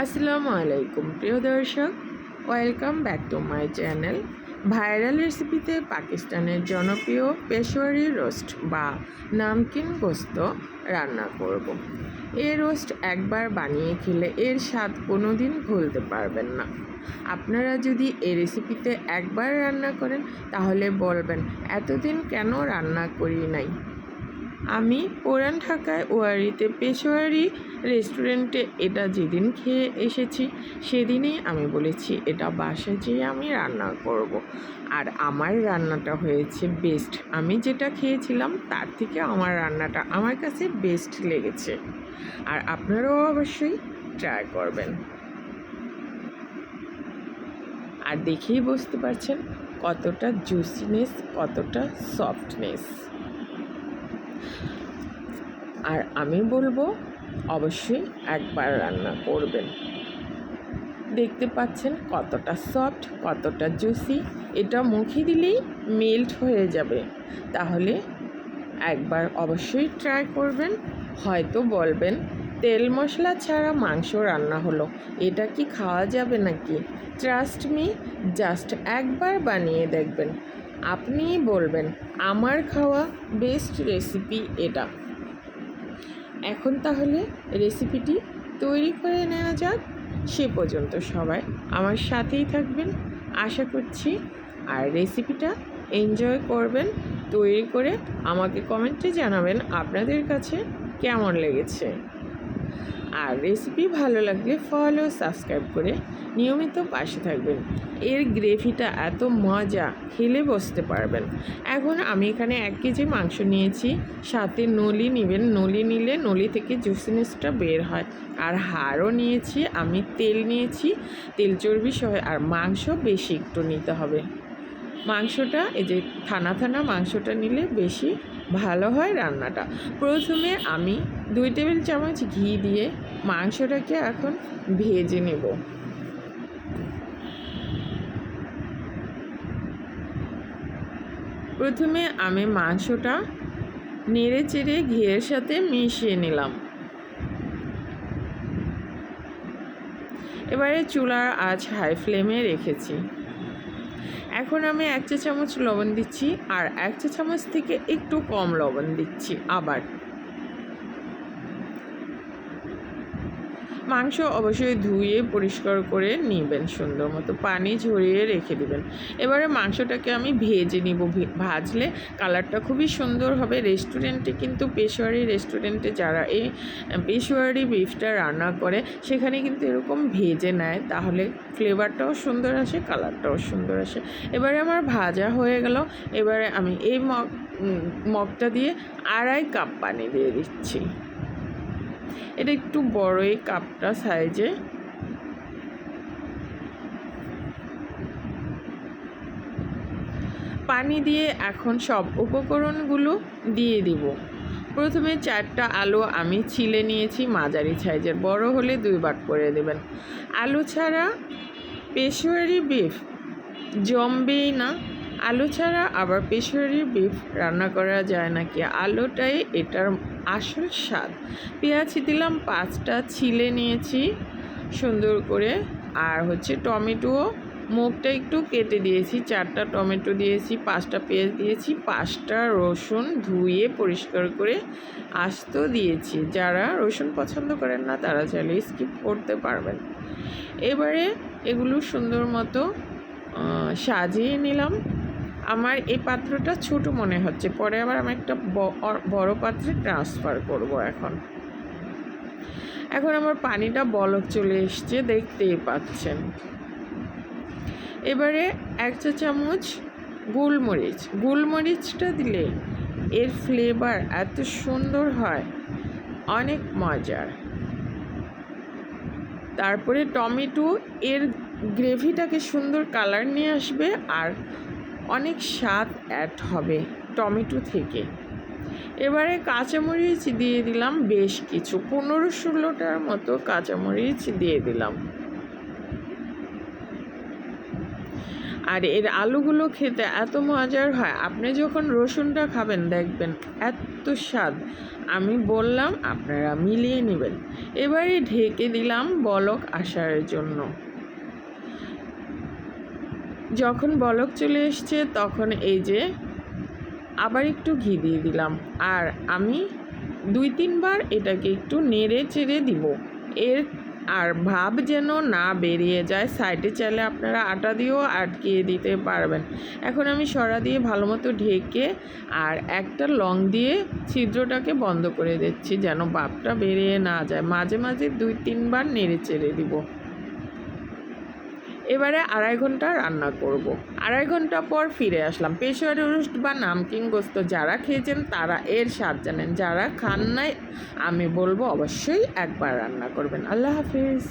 আসসালামু আলাইকুম প্রিয় দর্শক, welcome back to my channel. Viral রেসিপিতে পাকিস্তানের জনপ্রিয় পেশোয়ারি রোস্ট বা নামকিন গোস্ত রান্না করব। এই রোস্ট একবার বানিয়ে খেলে এর স্বাদ কোনো দিন ভুলতে পারবেন না। আপনারা যদি এই রেসিপিতে একবার রান্না করেন তাহলে বলবেন এতদিন কেন রান্না করি নাই। আমি পুরান ঢাকায় ওয়ারিতে পেশোয়ারি রেস্টুরেন্টে এটা যেদিন খেয়ে এসেছি সেদিনেই আমি বলেছি এটা বাসায় যেয়ে আমি রান্না করব। আর আমার রান্নাটা হয়েছে বেস্ট। আমি যেটা খেয়েছিলাম তার থেকে আমার রান্নাটা আমার কাছে বেস্ট লেগেছে। আর আপনারাও অবশ্যই ট্রাই করবেন। আর দেখেই বুঝতে পারছেন কতটা জুসিনেস, কতটা সফটনেস। আর আমি বলবো অবশ্যই একবার রান্না করবেন। দেখতে পাচ্ছেন কতটা সফট, কতটা জুসি। এটা মুখে দিলেই মেল্ট হয়ে যাবে। তাহলে একবার অবশ্যই ট্রাই করবেন। হয়তো বলবেন তেল মশলা ছাড়া মাংস রান্না হলো, এটা কি খাওয়া যাবে নাকি? ট্রাস্ট মি, জাস্ট একবার বানিয়ে দেখবেন, আপনিই বলবেন আমার খাওয়া বেস্ট রেসিপি এটা। এখন তাহলে রেসিপিটি তৈরি করে নেওয়া যাক। সে পর্যন্ত সবাই আমার সাথেই থাকবেন আশা করছি। আর রেসিপিটা এনজয় করবেন। তৈরি করে আমাকে কমেন্টে জানাবেন আপনাদের কাছে কেমন লেগেছে। আর রেসিপি ভালো লাগলে ফলো সাবস্ক্রাইব করে নিয়মিত পাশে থাকবেন। এর গ্রেভিটা এত মজা, খেলে বসতে পারবেন। এখন আমি এখানে 1 কেজি মাংস নিয়েছি, সাথে নলি নেবেন। নলি নিলে নলি থেকে জুসিনেসটা বের হয়। আর হাড়ও নিয়েছি, আমি তেল নিয়েছি, তেল চর্বি সহ। আর মাংস বেশি একটু নিতে হবে। মাংসটা এই যে থানা থানা মাংসটা নিলে বেশি ভালো হয় রান্নাটা। প্রথমে আমি 2 টেবিল চামচ ঘি দিয়ে মাংসটাকে এখন ভেজে নেব। প্রথমে আমি মাংসটা নেড়ে চেড়ে ঘিয়ের সাথে মিশিয়ে নিলাম। এবারে চুলার আঁচ হাই ফ্লেমে রেখেছি। এখন আমি 1 চা চামচ লবণ দিচ্ছি, আর 1 চা চামচ থেকে একটু কম লবণ দিচ্ছি। আবার মাংস অবশ্যই ধুয়ে পরিষ্কার করে নেবেন, সুন্দর মতো পানি ঝরিয়ে রেখে দেবেন। এবারে মাংসটাকে আমি ভেজে নিব। ভাজলে কালারটা খুবই সুন্দর হবে। রেস্টুরেন্টে কিন্তু পেশোয়ারি রেস্টুরেন্টে যারা এই পেশোয়ারি বিফটা রান্না করে সেখানে কিন্তু এরকম ভেজে নেয়, তাহলে ফ্লেভারটাও সুন্দর আসে, কালারটাও সুন্দর আসে। এবারে আমার ভাজা হয়ে গেল। এবারে আমি এই মগটা দিয়ে 2.5 কাপ পানি দিয়ে দিচ্ছি। এটা একটু বড়ই কাপটা সাইজে। পানি দিয়ে এখন সব উপকরণগুলো দিয়ে দিব। প্রথমে 4টা আলু আমি ছিলে নিয়েছি, মাঝারি সাইজের। বড় হলে 2 ভাগ করে দেবেন। আলু ছাড়া পেশোয়ারি বিফ জমবেই না। আলু ছাড়া আবার পেশোয়ারি বিফ রান্না করা যায় নাকি? আলুটাই এটার আসল স্বাদ। পেঁয়াজ দিলাম 5টা, ছিলে নিয়েছি সুন্দর করে। আর টমেটো মুখটা একটু কেটে দিয়েছি। 4টা টমেটো দিয়েছি, 5টা পেঁয়াজ দিয়েছি, 5টা রসুন ধুয়ে পরিষ্কার করে আস্ত দিয়েছি। যারা রসুন পছন্দ করেন না তারা চাইলে স্কিপ করতে পারবেন। এবারে এগুলো সুন্দর মতো সাজিয়ে নিলাম। আমার এই পাত্রটা ছোট মনে হচ্ছে, পরে আবার আমি একটা বড় পাত্রে ট্রান্সফার করব। এখন আমার পানিটা বলক চলে এসছে, দেখতেই পাচ্ছেন। এবারে 1 চা চামচ গোলমরিচটা দিলে এর ফ্লেভার এত সুন্দর হয়, অনেক মজার। তারপরে টমেটো এর গ্রেভিটাকে সুন্দর কালার নিয়ে আসবে, আর অনেক স্বাদ অ্যাড হবে টমেটো থেকে। এবারে কাঁচামরিচ দিয়ে দিলাম বেশ কিছু, 15-16টার মতো কাঁচামরিচ দিয়ে দিলাম। আর এর আলুগুলো খেতে এত মজার হয়, আপনি যখন রসুনটা খাবেন দেখবেন এত স্বাদ। আমি বললাম আপনারা মিলিয়ে নেবেন। এবারে ঢেকে দিলাম বলক আসার জন্য। যখন বলক চলে এসছে তখন এই যে আবার একটু ঘি দিয়ে দিলাম, আর আমি 2-3 বার এটাকে একটু নেড়ে চেড়ে দিব। আর ভাব যেন না বেরিয়ে যায়। সাইডে চাইলে আপনারা আটা দিয়েও আটকিয়ে দিতে পারবেন। এখন আমি সরা দিয়ে ভালো মতো ঢেকে আর একটা লং দিয়ে ছিদ্রটাকে বন্ধ করে দিচ্ছি যেন ভাবটা বেরিয়ে না যায়। মাঝে মাঝে 2-3 বার নেড়ে চেড়ে দিব। এবারে 2.5 ঘন্টা রান্না করব। 2.5 ঘন্টা পর ফিরে আসলাম। পেশোয়ারি রোস্ট বা নামকিন গোস্ত যারা খেয়েছেন তারা এর স্বাদ জানেন, যারা খান নাই আমি বলবো অবশ্যই একবার রান্না করবেন। আল্লাহ হাফিজ।